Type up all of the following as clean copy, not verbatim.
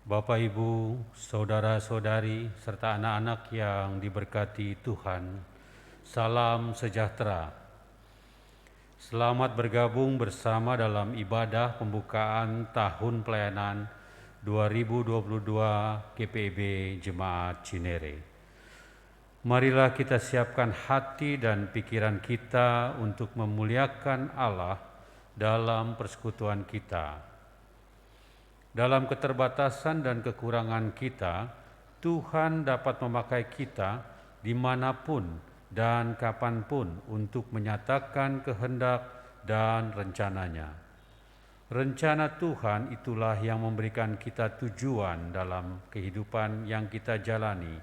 Bapak, Ibu, saudara-saudari, serta anak-anak yang diberkati Tuhan, salam sejahtera. Selamat bergabung bersama dalam ibadah pembukaan tahun pelayanan 2022 GPIB Jemaat Cinere. Marilah kita siapkan hati dan pikiran kita untuk memuliakan Allah dalam persekutuan kita. Dalam keterbatasan dan kekurangan kita, Tuhan dapat memakai kita dimanapun dan kapanpun untuk menyatakan kehendak dan rencananya. Rencana Tuhan itulah yang memberikan kita tujuan dalam kehidupan yang kita jalani.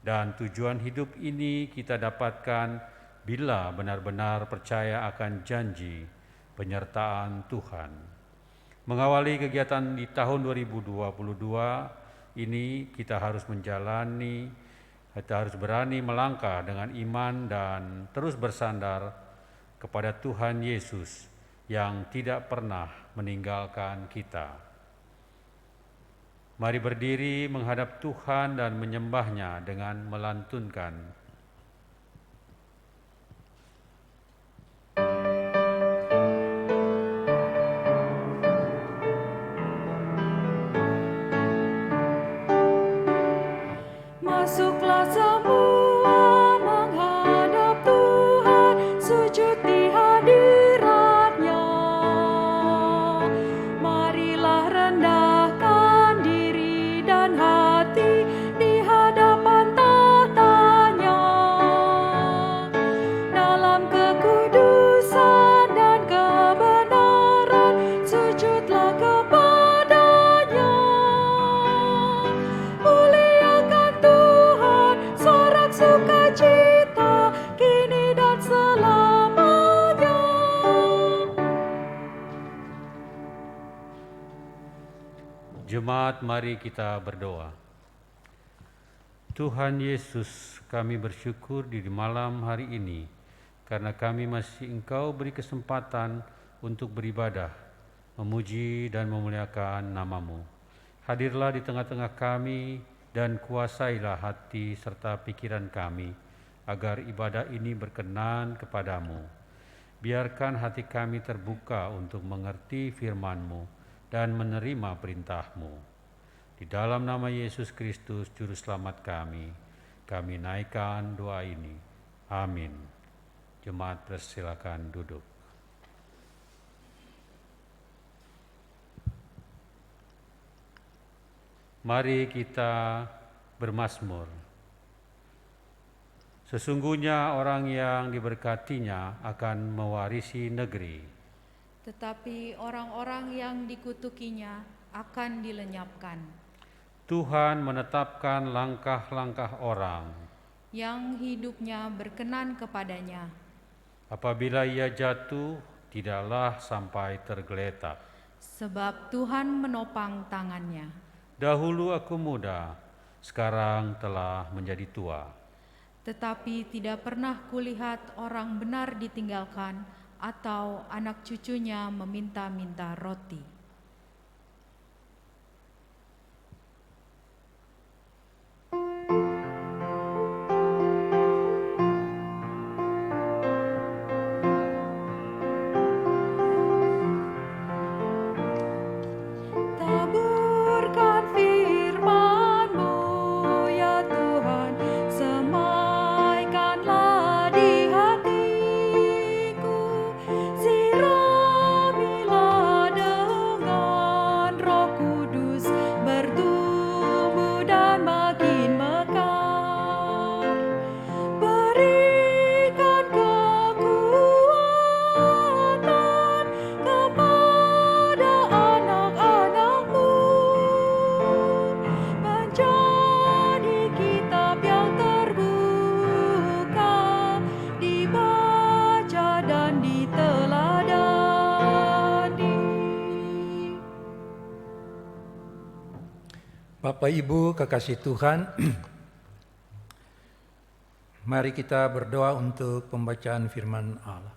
Dan tujuan hidup ini kita dapatkan bila benar-benar percaya akan janji penyertaan Tuhan. Mengawali kegiatan di tahun 2022 ini kita harus berani melangkah dengan iman dan terus bersandar kepada Tuhan Yesus yang tidak pernah meninggalkan kita. Mari berdiri menghadap Tuhan dan menyembahnya dengan melantunkan Masuklah semua menghadap Tuhan, sujud di hadirat-Nya. Marilah rendahkan diri dan hati di hadapan tahta-Nya. Dalam kekudusan dan kebenaran, sujudlah kepada-Nya. Muliakan Tuhan, sorak sukacita, kini dan selamanya. Jemaat, mari kita berdoa. Tuhan Yesus, kami bersyukur di malam hari ini karena kami masih Engkau beri kesempatan untuk beribadah, memuji dan memuliakan nama-Mu. Hadirlah di tengah-tengah kami dan kuasailah hati serta pikiran kami agar ibadah ini berkenan kepadamu. Biarkan hati kami terbuka untuk mengerti firman-Mu dan menerima perintah-Mu. Di dalam nama Yesus Kristus, Juru Selamat kami naikkan doa ini. Amin. Jemaat persilakan duduk. Mari kita bermazmur. Sesungguhnya orang yang diberkatinya akan mewarisi negeri. Tetapi orang-orang yang dikutukinya akan dilenyapkan. Tuhan menetapkan langkah-langkah orang. Yang hidupnya berkenan kepadanya. Apabila ia jatuh, tidaklah sampai tergeletak. Sebab Tuhan menopang tangannya. Dahulu aku muda, sekarang telah menjadi tua. Tetapi tidak pernah kulihat orang benar ditinggalkan atau anak cucunya meminta-minta roti. Taburkan firman-Mu, ya Tuhan, semaikanlah di hatiku, siramilah dengan Roh Kudus, bertumbuh dan makin mekar. Berikan kekuatan kepada anak-anak-Mu, menjadi kitab yang terbuka, dibaca dan diteladani. Bapak Ibu kekasih Tuhan, mari kita berdoa untuk pembacaan firman Allah.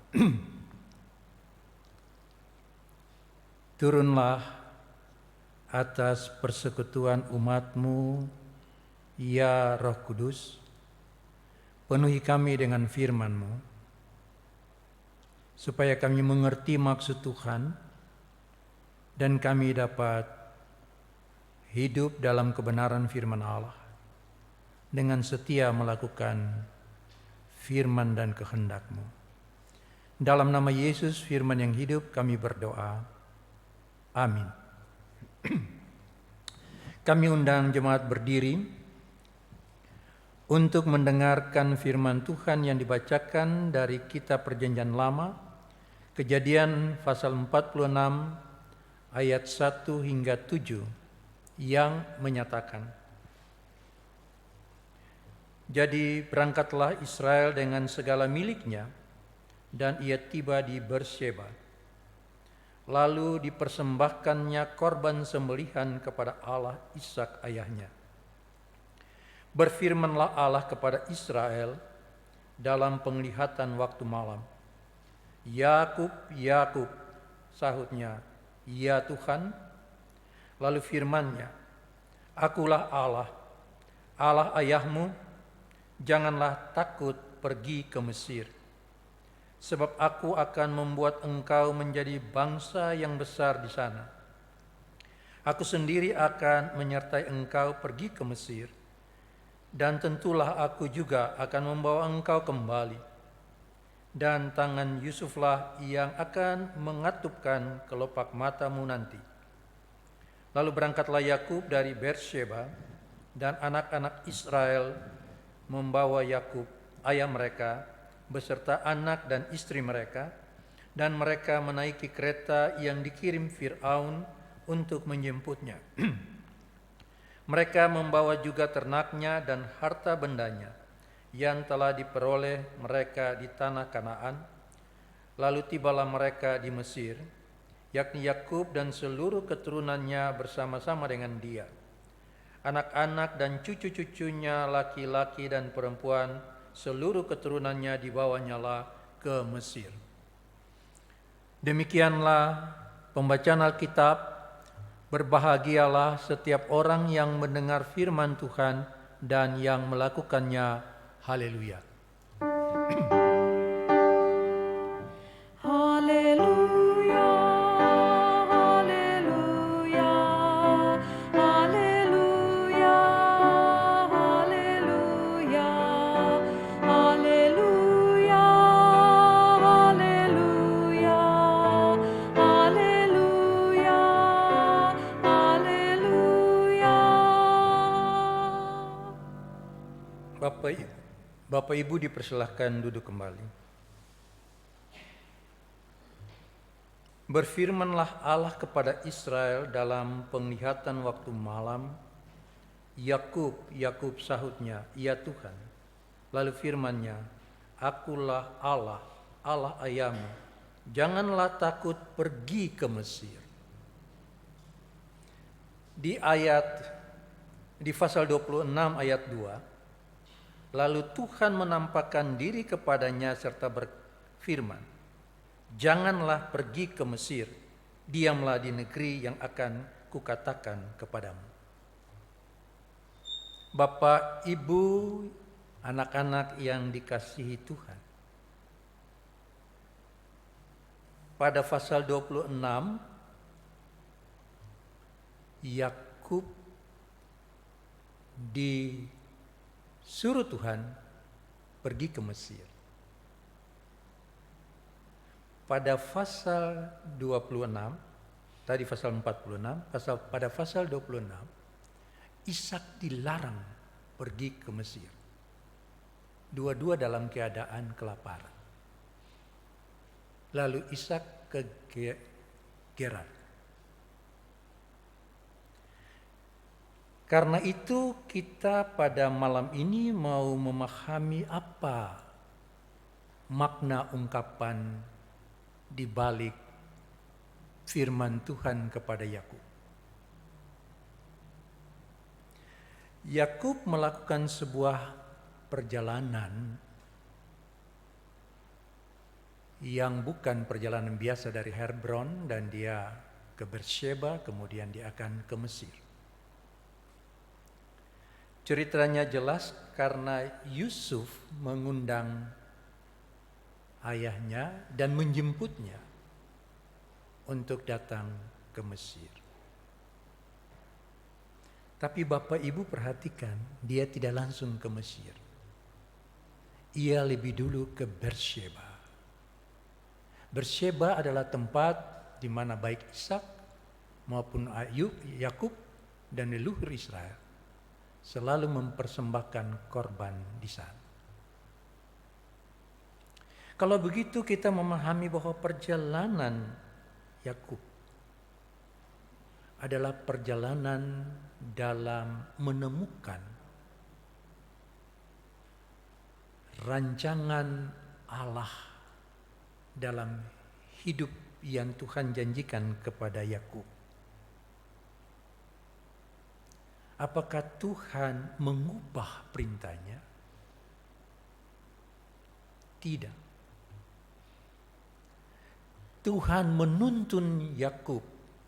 Turunlah atas persekutuan umat-Mu, ya Roh Kudus. Penuhi kami dengan firman-Mu, supaya kami mengerti maksud Tuhan dan kami dapat hidup dalam kebenaran firman Allah, dengan setia melakukan firman dan kehendak-Mu. Dalam nama Yesus, firman yang hidup, kami berdoa. Amin. Kami undang jemaat berdiri untuk mendengarkan firman Tuhan yang dibacakan dari kitab Perjanjian Lama, Kejadian pasal 46 ayat 1 hingga 7 yang menyatakan, jadi berangkatlah Israel dengan segala miliknya dan ia tiba di Beersheba. Lalu dipersembahkannya korban sembelihan kepada Allah Ishak ayahnya. Berfirmanlah Allah kepada Israel dalam penglihatan waktu malam. Yakub, Yakub, sahutnya, ya Tuhan. Lalu firman-Nya, akulah Allah, Allah ayahmu, janganlah takut pergi ke Mesir. Sebab aku akan membuat engkau menjadi bangsa yang besar di sana. Aku sendiri akan menyertai engkau pergi ke Mesir, dan tentulah aku juga akan membawa engkau kembali. Dan tangan Yusuflah yang akan mengatupkan kelopak matamu nanti. Lalu berangkatlah Yakub dari Beersheba, dan anak-anak Israel membawa Yakub, ayah mereka, beserta anak dan istri mereka, dan mereka menaiki kereta yang dikirim Fir'aun untuk menjemputnya. Mereka membawa juga ternaknya dan harta bendanya yang telah diperoleh mereka di tanah Kanaan. Lalu tibalah mereka di Mesir, yakni Yakub dan seluruh keturunannya bersama-sama dengan dia. Anak-anak dan cucu-cucunya laki-laki dan perempuan, seluruh keturunannya dibawanya lah ke Mesir. Demikianlah pembacaan Alkitab. Berbahagialah setiap orang yang mendengar firman Tuhan dan yang melakukannya. Haleluya. Haleluya, haleluya, haleluya, haleluya, haleluya, haleluya, haleluya, haleluya. Bapak Ibu dipersilahkan duduk kembali. Berfirmanlah Allah kepada Israel dalam penglihatan waktu malam. Yakub, Yakub, sahutnya, ya Tuhan. Lalu firman-Nya, akulah Allah, Allah ayahmu. Janganlah takut pergi ke Mesir. Di pasal 26 ayat 2, lalu Tuhan menampakkan diri kepadanya serta berfirman, janganlah pergi ke Mesir, diamlah di negeri yang akan kukatakan kepadamu. Bapak, Ibu, anak-anak yang dikasihi Tuhan. Pada pasal 26, Yakub disuruh Tuhan pergi ke Mesir. Pada pasal 26, tadi pasal 46, pada pasal 26, Ishak dilarang pergi ke Mesir. Dua-dua dalam keadaan kelaparan. Lalu Ishak ke Gerar. Karena itu kita pada malam ini mau memahami apa makna ungkapan di balik firman Tuhan kepada Yakub. Yakub melakukan sebuah perjalanan yang bukan perjalanan biasa dari Hebron, dan dia ke Beersheba, kemudian dia akan ke Mesir. Ceritanya jelas karena Yusuf mengundang ayahnya dan menjemputnya untuk datang ke Mesir. Tapi Bapak Ibu perhatikan, dia tidak langsung ke Mesir. Ia lebih dulu ke Beersheba. Beersheba adalah tempat di mana baik Ishak maupun Yakub dan leluhur Israel selalu mempersembahkan korban di sana. Kalau begitu kita memahami bahwa perjalanan Yakub adalah perjalanan dalam menemukan rancangan Allah dalam hidup yang Tuhan janjikan kepada Yakub. Apakah Tuhan mengubah perintahnya? Tidak. Tuhan menuntun Yakub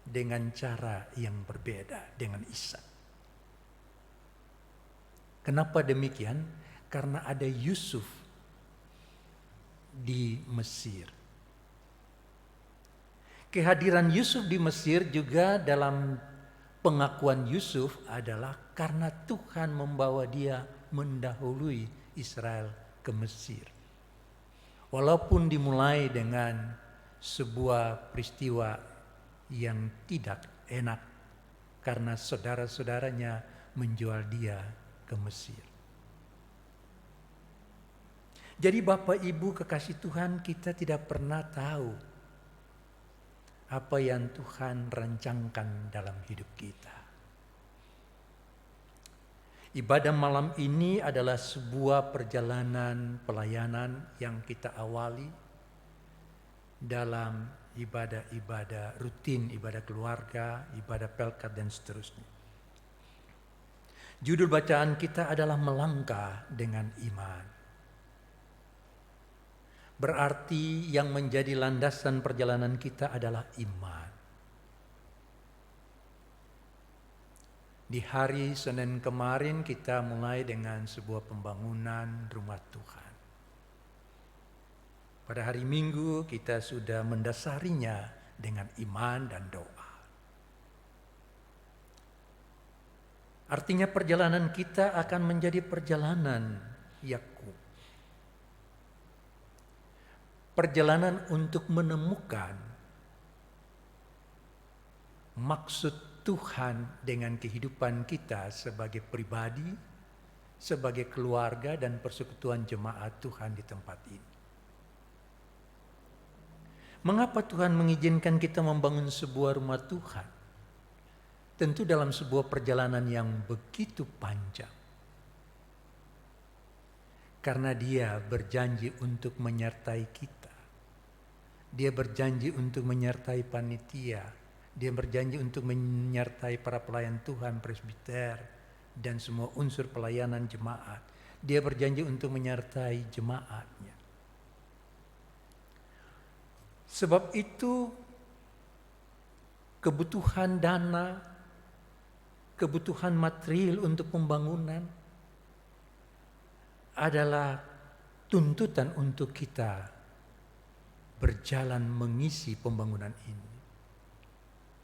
dengan cara yang berbeda dengan Ishak. Kenapa demikian? Karena ada Yusuf di Mesir. Kehadiran Yusuf di Mesir juga dalam pengakuan Yusuf adalah karena Tuhan membawa dia mendahului Israel ke Mesir. Walaupun dimulai dengan sebuah peristiwa yang tidak enak karena saudara-saudaranya menjual dia ke Mesir. Jadi Bapak Ibu kekasih Tuhan, kita tidak pernah tahu apa yang Tuhan rancangkan dalam hidup kita. Ibadah malam ini adalah sebuah perjalanan pelayanan yang kita awali dalam ibadah-ibadah rutin, ibadah keluarga, ibadah pelkat dan seterusnya. Judul bacaan kita adalah melangkah dengan iman. Berarti yang menjadi landasan perjalanan kita adalah iman. Di hari Senin kemarin kita mulai dengan sebuah pembangunan rumah Tuhan. Pada hari Minggu kita sudah mendasarinya dengan iman dan doa. Artinya perjalanan kita akan menjadi perjalanan Yakub. Perjalanan untuk menemukan maksud Tuhan dengan kehidupan kita sebagai pribadi, sebagai keluarga dan persekutuan jemaat Tuhan di tempat ini. Mengapa Tuhan mengizinkan kita membangun sebuah rumah Tuhan? Tentu dalam sebuah perjalanan yang begitu panjang. Karena Dia berjanji untuk menyertai kita. Dia berjanji untuk menyertai panitia. Dia berjanji untuk menyertai para pelayan Tuhan, presbiter, dan semua unsur pelayanan jemaat. Dia berjanji untuk menyertai jemaatnya. Sebab itu kebutuhan dana, kebutuhan material untuk pembangunan adalah tuntutan untuk kita berjalan mengisi pembangunan ini.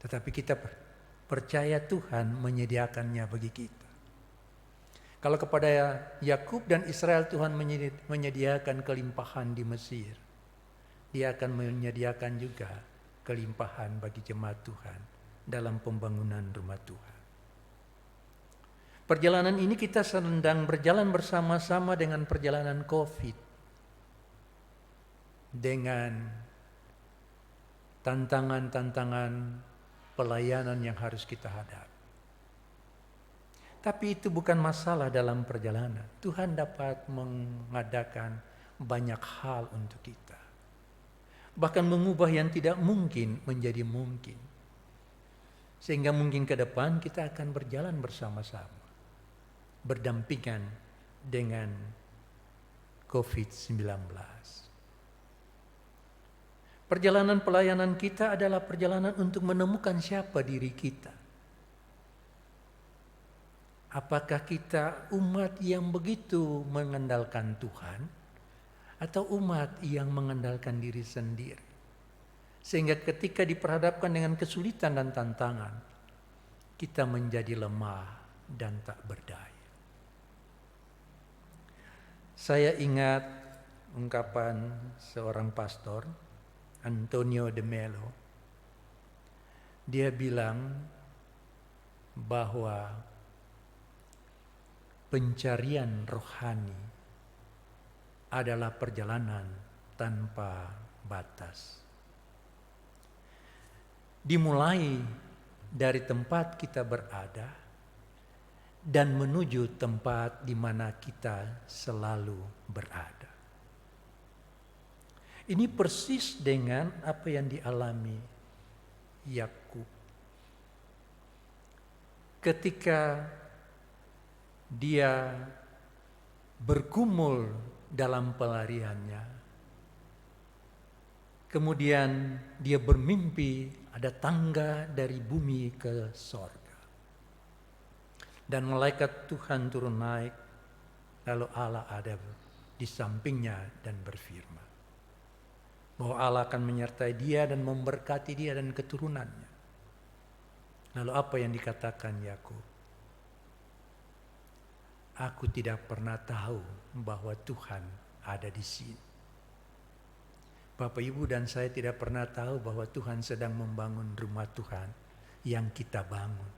Tetapi kita percaya Tuhan menyediakannya bagi kita. Kalau kepada Yakub dan Israel Tuhan menyediakan kelimpahan di Mesir, Dia akan menyediakan juga kelimpahan bagi jemaat Tuhan dalam pembangunan rumah Tuhan. Perjalanan ini kita sedang berjalan bersama-sama dengan perjalanan COVID. Dengan tantangan-tantangan pelayanan yang harus kita hadapi. Tapi itu bukan masalah dalam perjalanan. Tuhan dapat mengadakan banyak hal untuk kita. Bahkan mengubah yang tidak mungkin menjadi mungkin. Sehingga mungkin ke depan kita akan berjalan bersama-sama. Berdampingan dengan COVID-19. Perjalanan pelayanan kita adalah perjalanan untuk menemukan siapa diri kita. Apakah kita umat yang begitu mengandalkan Tuhan atau umat yang mengandalkan diri sendiri? Sehingga ketika diperhadapkan dengan kesulitan dan tantangan, kita menjadi lemah dan tak berdaya. Saya ingat ungkapan seorang pastor, Antonio de Mello. Dia bilang bahwa pencarian rohani adalah perjalanan tanpa batas. Dimulai dari tempat kita berada dan menuju tempat di mana kita selalu berada. Ini persis dengan apa yang dialami Yakub. Ketika dia bergumul dalam pelariannya, kemudian dia bermimpi ada tangga dari bumi ke sorga. Dan malaikat Tuhan turun naik, lalu Allah ada di sampingnya dan berfirman bahwa Allah akan menyertai dia dan memberkati dia dan keturunannya. Lalu apa yang dikatakan Yakub? Aku tidak pernah tahu bahwa Tuhan ada di sini. Bapak, Ibu, dan saya tidak pernah tahu bahwa Tuhan sedang membangun rumah Tuhan yang kita bangun.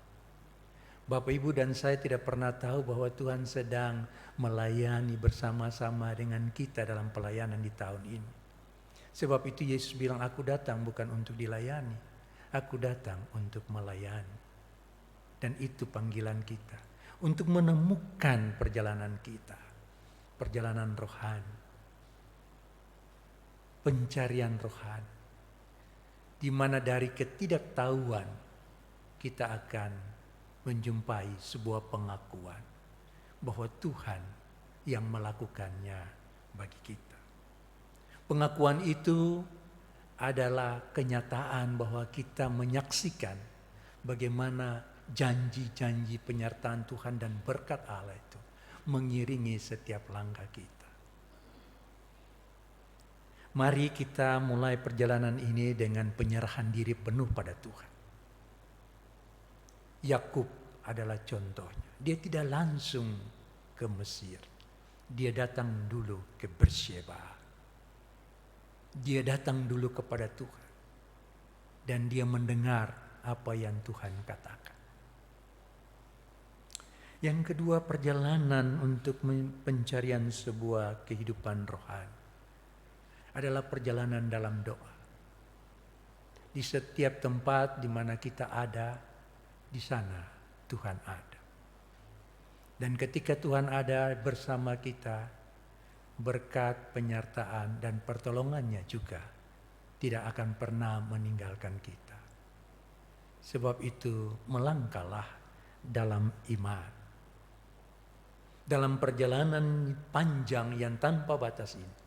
Bapak, Ibu, dan saya tidak pernah tahu bahwa Tuhan sedang melayani bersama-sama dengan kita dalam pelayanan di tahun ini. Sebab itu Yesus bilang, aku datang bukan untuk dilayani, aku datang untuk melayani. Dan itu panggilan kita, untuk menemukan perjalanan kita, perjalanan rohani, pencarian rohani, di mana dari ketidaktahuan kita akan menjumpai sebuah pengakuan bahwa Tuhan yang melakukannya bagi kita. Pengakuan itu adalah kenyataan bahwa kita menyaksikan bagaimana janji-janji penyertaan Tuhan dan berkat Allah itu mengiringi setiap langkah kita. Mari kita mulai perjalanan ini dengan penyerahan diri penuh pada Tuhan. Yakub adalah contohnya. Dia tidak langsung ke Mesir. Dia datang dulu ke Beersheba. Dia datang dulu kepada Tuhan. Dan dia mendengar apa yang Tuhan katakan. Yang kedua, perjalanan untuk pencarian sebuah kehidupan rohani adalah perjalanan dalam doa. Di setiap tempat di mana kita ada, di sana Tuhan ada. Dan ketika Tuhan ada bersama kita, berkat, penyertaan, dan pertolongannya juga tidak akan pernah meninggalkan kita. Sebab itu melangkahlah dalam iman. Dalam perjalanan panjang yang tanpa batas ini,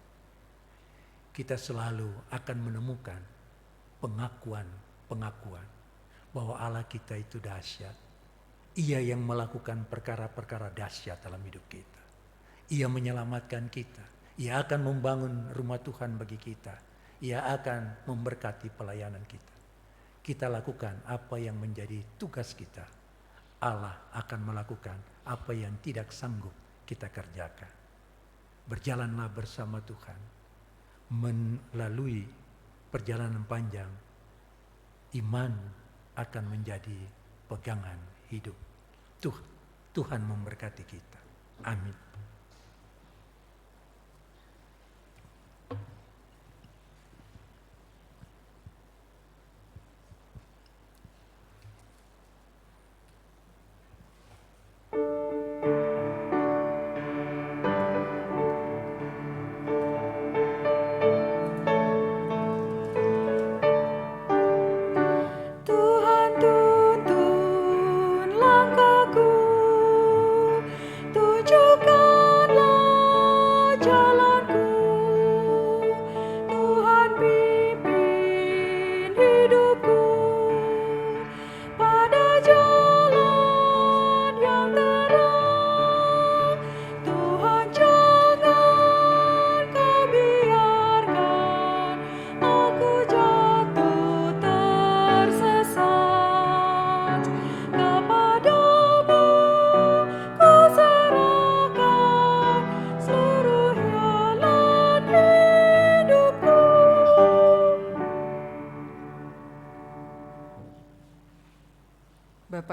kita selalu akan menemukan pengakuan bahwa Allah kita itu dahsyat. Ia yang melakukan perkara-perkara dahsyat dalam hidup kita. Ia menyelamatkan kita. Ia akan membangun rumah Tuhan bagi kita. Ia akan memberkati pelayanan kita. Kita lakukan apa yang menjadi tugas kita. Allah akan melakukan apa yang tidak sanggup kita kerjakan. Berjalanlah bersama Tuhan. Melalui perjalanan panjang, iman akan menjadi pegangan hidup. Tuhan memberkati kita. Amin. Tuhan tuntun langkahku, tunjukkan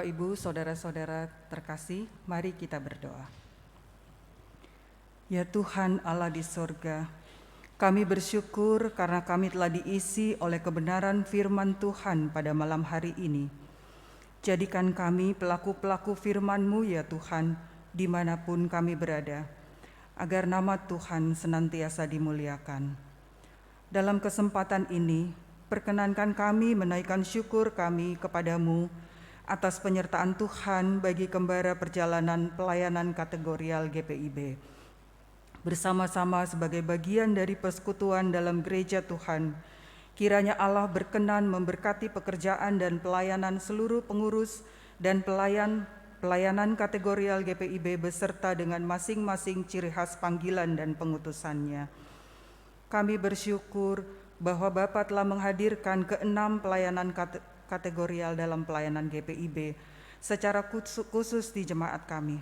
Bapak, Ibu, Saudara-saudara terkasih, mari kita berdoa. Ya Tuhan Allah di sorga, kami bersyukur karena kami telah diisi oleh kebenaran firman Tuhan pada malam hari ini. Jadikan kami pelaku-pelaku firman-Mu ya Tuhan, dimanapun kami berada, agar nama Tuhan senantiasa dimuliakan. Dalam kesempatan ini, perkenankan kami menaikkan syukur kami kepadamu atas penyertaan Tuhan bagi kembara perjalanan pelayanan kategorial GPIB. Bersama-sama sebagai bagian dari persekutuan dalam gereja Tuhan, kiranya Allah berkenan memberkati pekerjaan dan pelayanan seluruh pengurus dan pelayanan kategorial GPIB beserta dengan masing-masing ciri khas panggilan dan pengutusannya. Kami bersyukur bahwa Bapa telah menghadirkan ke-6 pelayanan kategorial dalam pelayanan GPIB secara khusus di jemaat kami.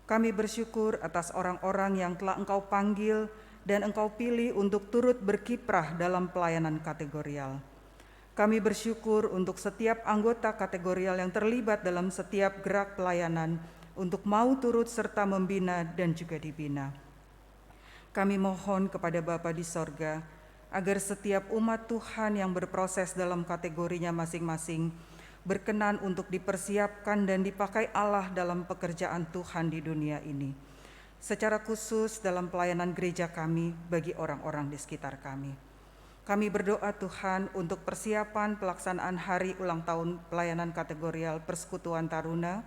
Kami bersyukur atas orang-orang yang telah Engkau panggil dan Engkau pilih untuk turut berkiprah dalam pelayanan kategorial. Kami bersyukur untuk setiap anggota kategorial yang terlibat dalam setiap gerak pelayanan untuk mau turut serta membina dan juga dibina. Kami mohon kepada Bapa di sorga, agar setiap umat Tuhan yang berproses dalam kategorinya masing-masing berkenan untuk dipersiapkan dan dipakai Allah dalam pekerjaan Tuhan di dunia ini. Secara khusus dalam pelayanan gereja kami bagi orang-orang di sekitar kami. Kami berdoa Tuhan untuk persiapan pelaksanaan hari ulang tahun pelayanan kategorial Persekutuan Taruna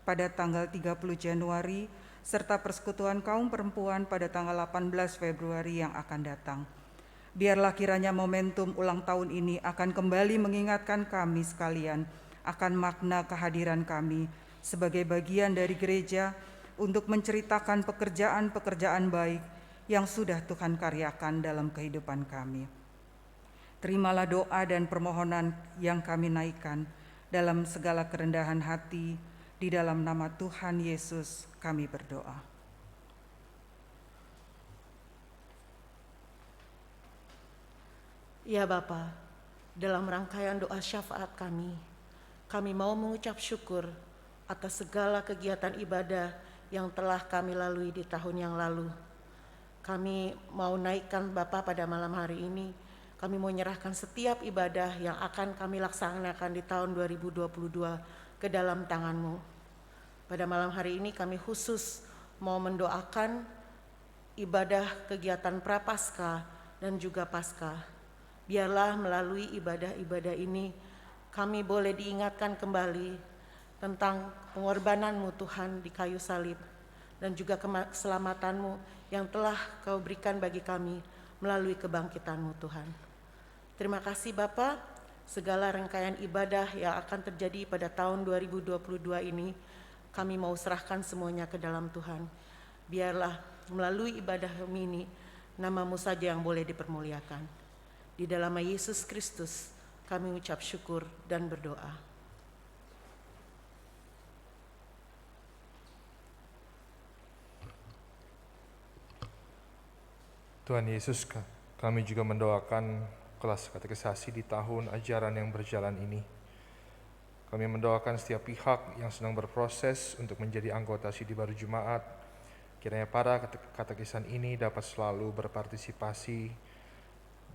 pada tanggal 30 Januari serta Persekutuan Kaum Perempuan pada tanggal 18 Februari yang akan datang. Biarlah kiranya momentum ulang tahun ini akan kembali mengingatkan kami sekalian akan makna kehadiran kami sebagai bagian dari gereja untuk menceritakan pekerjaan-pekerjaan baik yang sudah Tuhan karyakan dalam kehidupan kami. Terimalah doa dan permohonan yang kami naikkan dalam segala kerendahan hati, di dalam nama Tuhan Yesus kami berdoa. Ya Bapa, dalam rangkaian doa syafaat kami mau mengucap syukur atas segala kegiatan ibadah yang telah kami lalui di tahun yang lalu. Kami mau naikkan Bapa pada malam hari ini, kami mau menyerahkan setiap ibadah yang akan kami laksanakan di tahun 2022 ke dalam tangan-Mu. Pada malam hari ini kami khusus mau mendoakan ibadah kegiatan Prapaskah dan juga Paskah. Biarlah melalui ibadah-ibadah ini kami boleh diingatkan kembali tentang pengorbanan-Mu Tuhan di kayu salib dan juga keselamatan-Mu yang telah Kau berikan bagi kami melalui kebangkitan-Mu Tuhan. Terima kasih Bapa, segala rangkaian ibadah yang akan terjadi pada tahun 2022 ini kami mau serahkan semuanya ke dalam Tuhan. Biarlah melalui ibadah kami ini nama-Mu saja yang boleh dipermuliakan. Di dalam nama Yesus Kristus kami ucap syukur dan berdoa. Tuhan Yesus, kami juga mendoakan kelas katekisasi di tahun ajaran yang berjalan ini. Kami mendoakan setiap pihak yang sedang berproses untuk menjadi anggota Sidi Baru Jemaat. Kiranya para katekisan ini dapat selalu berpartisipasi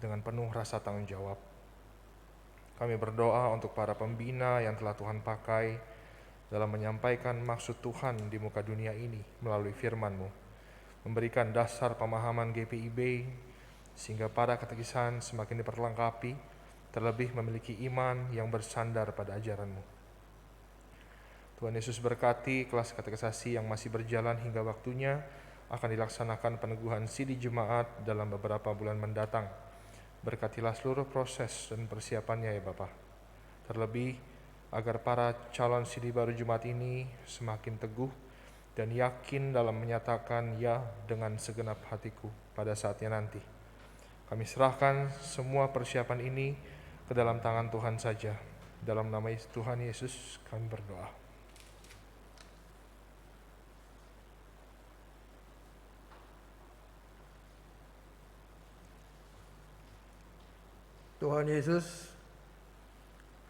dengan penuh rasa tanggung jawab. Kami berdoa untuk para pembina yang telah Tuhan pakai dalam menyampaikan maksud Tuhan di muka dunia ini melalui firman-Mu, memberikan dasar pemahaman GPIB sehingga para katekisan semakin diperlengkapi, terlebih memiliki iman yang bersandar pada ajaran-Mu. Tuhan Yesus berkati kelas katekisasi yang masih berjalan hingga waktunya akan dilaksanakan peneguhan Sidi Jemaat dalam beberapa bulan mendatang. Berkatilah seluruh proses dan persiapannya ya Bapa. Terlebih agar para calon Sidi Baru Jemaat ini semakin teguh dan yakin dalam menyatakan ya dengan segenap hatiku pada saatnya nanti. Kami serahkan semua persiapan ini ke dalam tangan Tuhan saja. Dalam nama Tuhan Yesus kami berdoa. Tuhan Yesus,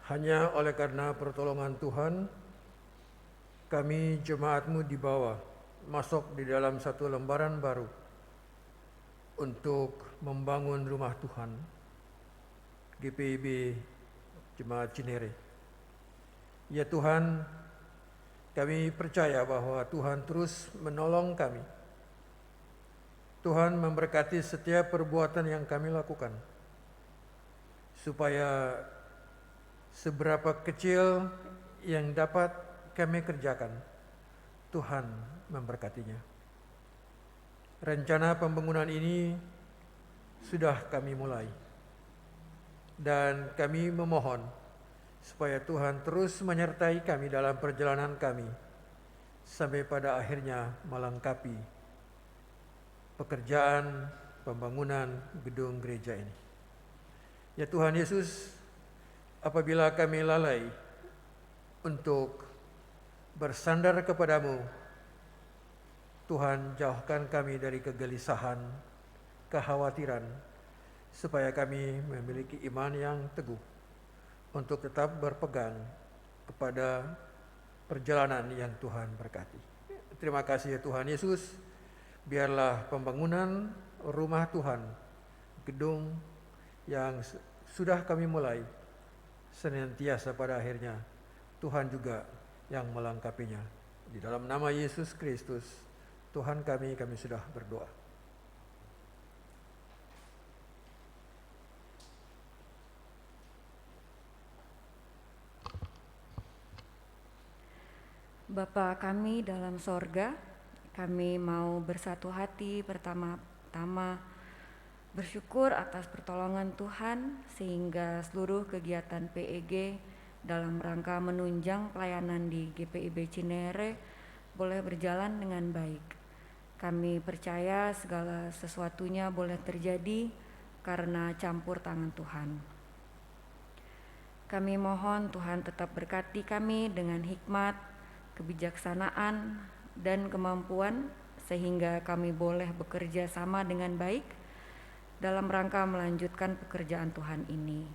hanya oleh karena pertolongan Tuhan kami jemaat-Mu dibawa masuk di dalam satu lembaran baru untuk membangun rumah Tuhan, GPIB Jemaat Cinere. Ya Tuhan, kami percaya bahwa Tuhan terus menolong kami. Tuhan memberkati setiap perbuatan yang kami lakukan, supaya seberapa kecil yang dapat kami kerjakan, Tuhan memberkatinya. Rencana pembangunan ini sudah kami mulai, dan kami memohon supaya Tuhan terus menyertai kami dalam perjalanan kami sampai pada akhirnya melengkapi pekerjaan pembangunan gedung gereja ini. Ya Tuhan Yesus, apabila kami lalai untuk bersandar kepadamu, Tuhan jauhkan kami dari kegelisahan, kekhawatiran, supaya kami memiliki iman yang teguh untuk tetap berpegang kepada perjalanan yang Tuhan berkati. Terima kasih ya Tuhan Yesus, biarlah pembangunan rumah Tuhan, gedung yang sudah kami mulai, senantiasa pada akhirnya Tuhan juga yang melengkapinya. Di dalam nama Yesus Kristus, Tuhan kami sudah berdoa. Bapa kami dalam sorga, kami mau bersatu hati pertama-tama bersyukur atas pertolongan Tuhan sehingga seluruh kegiatan PEG dalam rangka menunjang pelayanan di GPIB Cinere boleh berjalan dengan baik. Kami percaya segala sesuatunya boleh terjadi karena campur tangan Tuhan. Kami mohon Tuhan tetap berkati kami dengan hikmat, kebijaksanaan, dan kemampuan sehingga kami boleh bekerja sama dengan baik dalam rangka melanjutkan pekerjaan Tuhan ini.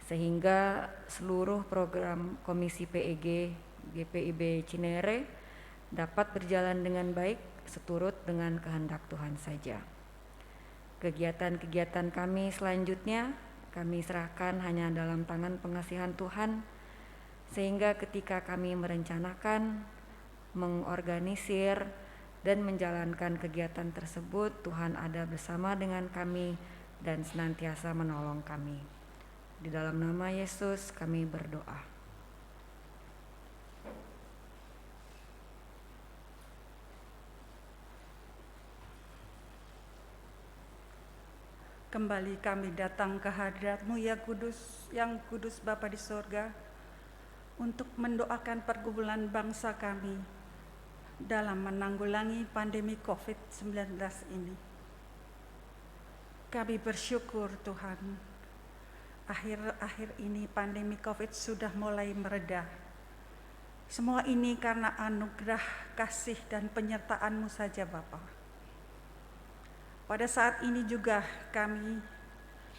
Sehingga seluruh program Komisi PEG GPIB Cinere dapat berjalan dengan baik seturut dengan kehendak Tuhan saja. Kegiatan-kegiatan kami selanjutnya kami serahkan hanya dalam tangan pengasihan Tuhan, sehingga ketika kami merencanakan, mengorganisir, dan menjalankan kegiatan tersebut, Tuhan ada bersama dengan kami dan senantiasa menolong kami. Di dalam nama Yesus kami berdoa. Kembali kami datang ke hadirat-Mu ya Kudus, yang kudus Bapa di sorga, untuk mendoakan pergumulan bangsa kami dalam menanggulangi pandemi COVID-19 ini. Kami bersyukur Tuhan, akhir-akhir ini pandemi COVID sudah mulai mereda. Semua ini karena anugerah, kasih, dan penyertaan-Mu saja Bapa. Pada saat ini juga kami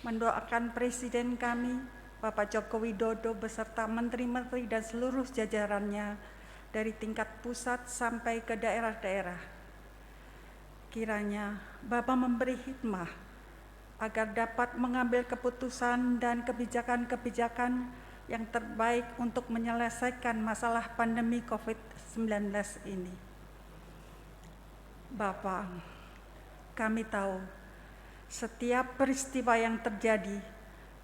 mendoakan Presiden kami, Bapak Joko Widodo beserta menteri-menteri dan seluruh jajarannya dari tingkat pusat sampai ke daerah-daerah. Kiranya Bapak memberi hikmah agar dapat mengambil keputusan dan kebijakan-kebijakan yang terbaik untuk menyelesaikan masalah pandemi COVID-19 ini. Bapak, kami tahu setiap peristiwa yang terjadi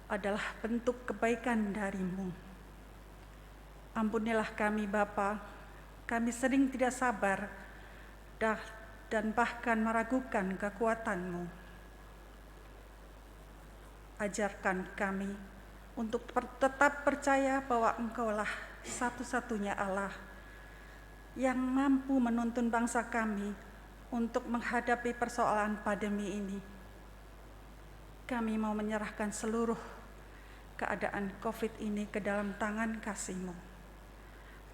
adalah bentuk kebaikan dari-Mu. Ampunilah kami Bapa, kami sering tidak sabar dan bahkan meragukan kekuatan-Mu. Ajarkan kami untuk tetap percaya bahwa Engkaulah satu-satunya Allah yang mampu menuntun bangsa kami untuk menghadapi persoalan pandemi ini. Kami mau menyerahkan seluruh keadaan COVID ini ke dalam tangan kasih-Mu.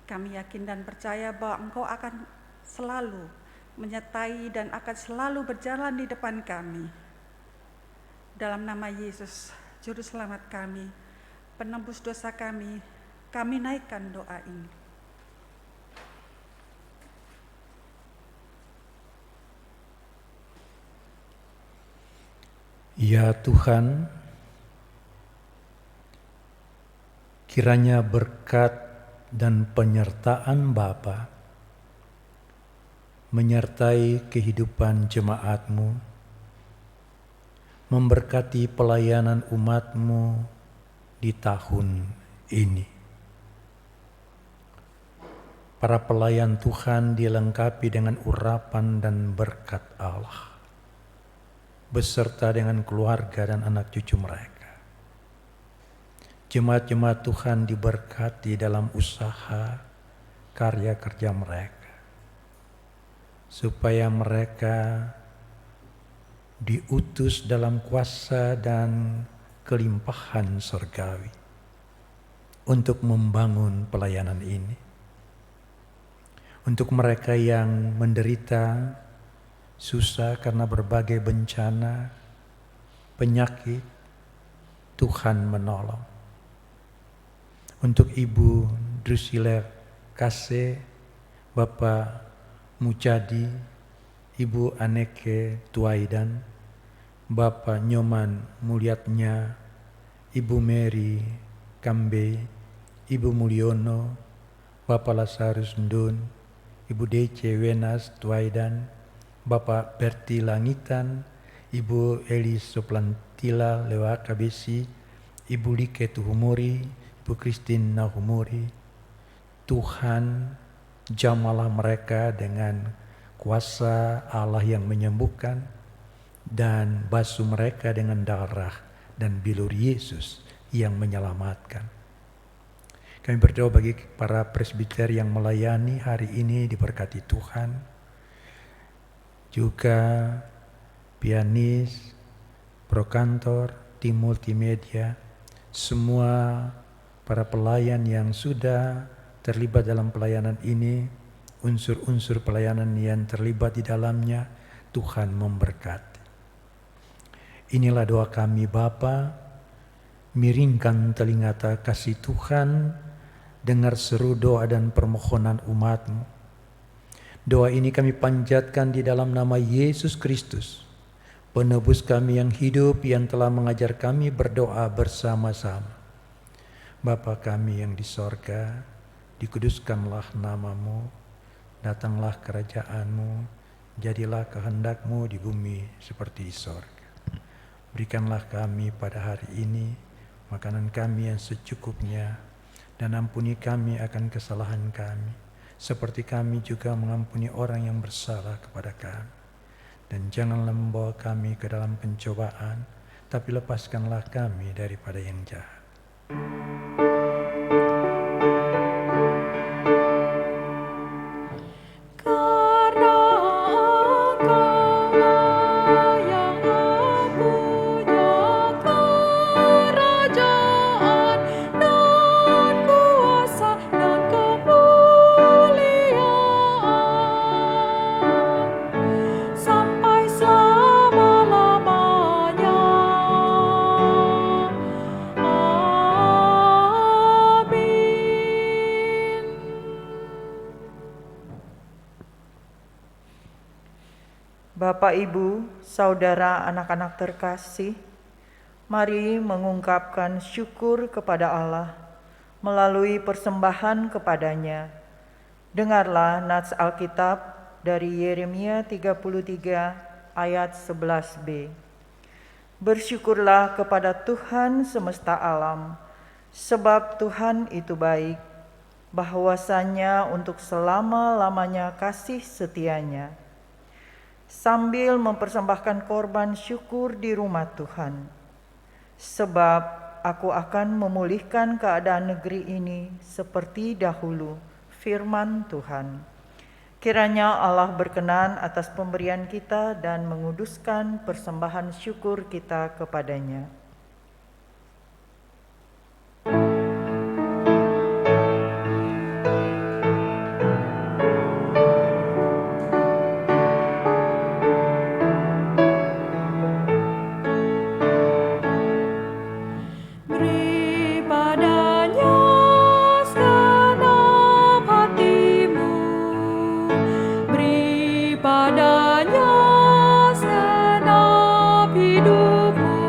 Kami yakin dan percaya bahwa Engkau akan selalu menyertai dan akan selalu berjalan di depan kami. Dalam nama Yesus, Juru Selamat kami, penebus dosa kami naikkan doa ini. Ya Tuhan, kiranya berkat dan penyertaan Bapa menyertai kehidupan jemaat-Mu, memberkati pelayanan umat-Mu di tahun ini. Para pelayan Tuhan dilengkapi dengan urapan dan berkat Allah, beserta dengan keluarga dan anak cucu mereka. Jemaat-jemaat Tuhan diberkati dalam usaha karya kerja mereka, supaya mereka diutus dalam kuasa dan kelimpahan surgawi untuk membangun pelayanan ini. Untuk mereka yang menderita susah karena berbagai bencana, penyakit, Tuhan menolong. Untuk Ibu Drusilla Kase, Bapak Mucadi, Ibu Aneke Tuaidan, Bapak Nyoman Mulyatnya, Ibu Mary Kambe, Ibu Mulyono, Bapak Lazarus Ndun, Ibu Dece Wenas Tuaidan, Bapak Berti Langitan, Ibu Eli Soplantila Lewaka Besi, Ibu Like Tuhumuri, Ibu Christine Nahumuri. Tuhan, jamalah mereka dengan kuasa Allah yang menyembuhkan, dan basuh mereka dengan darah dan bilur Yesus yang menyelamatkan. Kami berdoa bagi para presbiter yang melayani hari ini, diberkati Tuhan. Juga pianis, prokantor, tim multimedia, semua para pelayan yang sudah terlibat dalam pelayanan ini, unsur-unsur pelayanan yang terlibat di dalamnya, Tuhan memberkati. Inilah doa kami Bapa, miringkan telinga kasih Tuhan, dengar seru doa dan permohonan umat-Mu. Doa ini kami panjatkan di dalam nama Yesus Kristus, penebus kami yang hidup, yang telah mengajar kami berdoa bersama-sama. Bapa kami yang di sorga, dikuduskanlah nama-Mu, datanglah kerajaan-Mu, jadilah kehendak-Mu di bumi seperti di sorga. Berikanlah kami pada hari ini makanan kami yang secukupnya, dan ampuni kami akan kesalahan kami, seperti kami juga mengampuni orang yang bersalah kepada kami. Dan janganlah membawa kami ke dalam pencobaan, tapi lepaskanlah kami daripada yang jahat. Bapak, Ibu, Saudara, anak-anak terkasih, mari mengungkapkan syukur kepada Allah melalui persembahan kepadanya. Dengarlah nats Alkitab dari Yeremia 33 ayat 11b. Bersyukurlah kepada Tuhan semesta alam, sebab Tuhan itu baik, bahwasanya untuk selama-lamanya kasih setianya. Sambil mempersembahkan korban syukur di rumah Tuhan. Sebab aku akan memulihkan keadaan negeri ini seperti dahulu, firman Tuhan. Kiranya Allah berkenan atas pemberian kita dan menguduskan persembahan syukur kita kepadanya. Padanya senap hidupmu.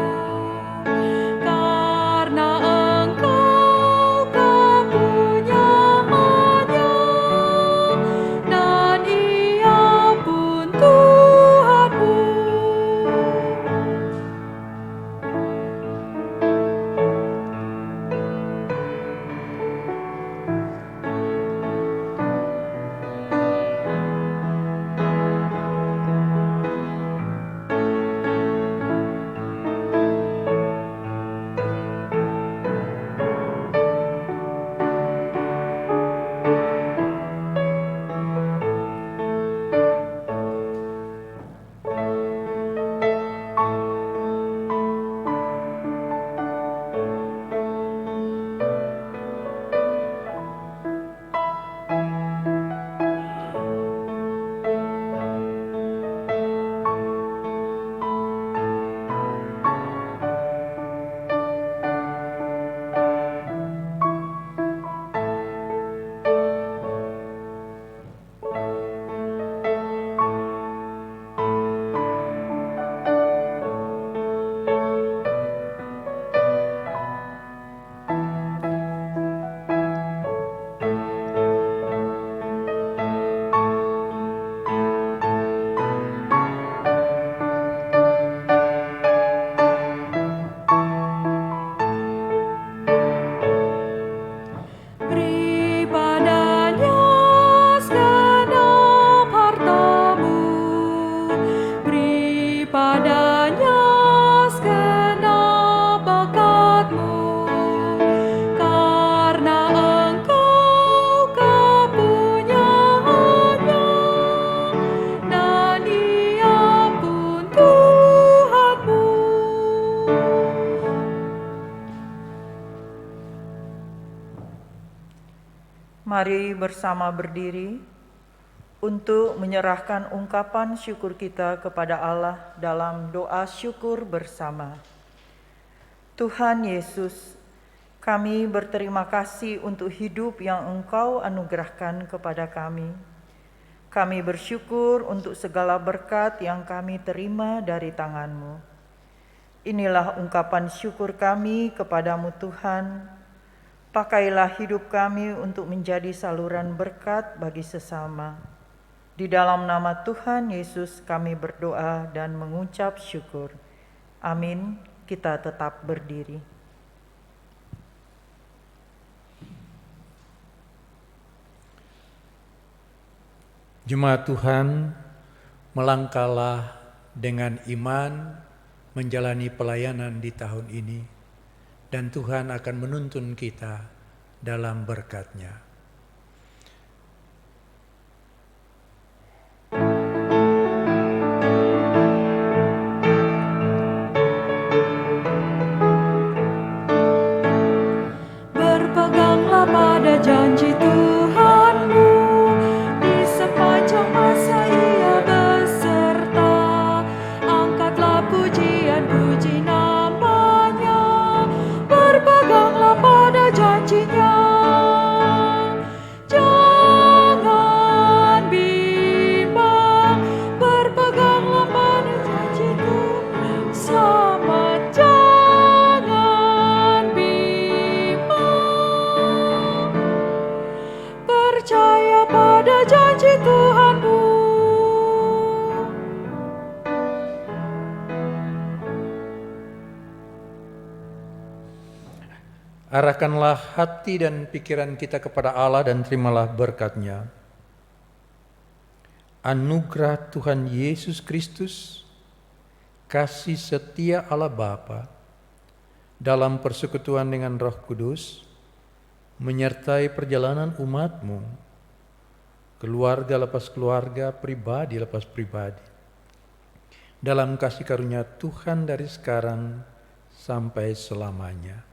Mari bersama berdiri untuk menyerahkan ungkapan syukur kita kepada Allah dalam doa syukur bersama. Tuhan Yesus, kami berterima kasih untuk hidup yang Engkau anugerahkan kepada kami. Kami bersyukur untuk segala berkat yang kami terima dari tangan-Mu. Inilah ungkapan syukur kami kepadamu Tuhan. Pakailah hidup kami untuk menjadi saluran berkat bagi sesama. Di dalam nama Tuhan Yesus kami berdoa dan mengucap syukur. Amin. Kita tetap berdiri. Jemaat Tuhan, melangkahlah dengan iman menjalani pelayanan di tahun ini, dan Tuhan akan menuntun kita dalam berkat-Nya. Berpeganglah pada janji Tuhan-Mu, di sepanjang masa Ia beserta. Angkatlah pujian-puji nama-Nya, berpeganglah pada janji-Nya. Jangan bimbang, berpeganglah pada janji-Ku. Selamat, jangan bimbang, percaya pada janji Tuhan-Mu. Arahkanlah hati dan pikiran kita kepada Allah dan terimalah berkat-Nya. Anugerah Tuhan Yesus Kristus, kasih setia Allah Bapa, dalam persekutuan dengan Roh Kudus, menyertai perjalanan umat-Mu, keluarga lepas keluarga, pribadi lepas pribadi, dalam kasih karunia Tuhan dari sekarang sampai selamanya.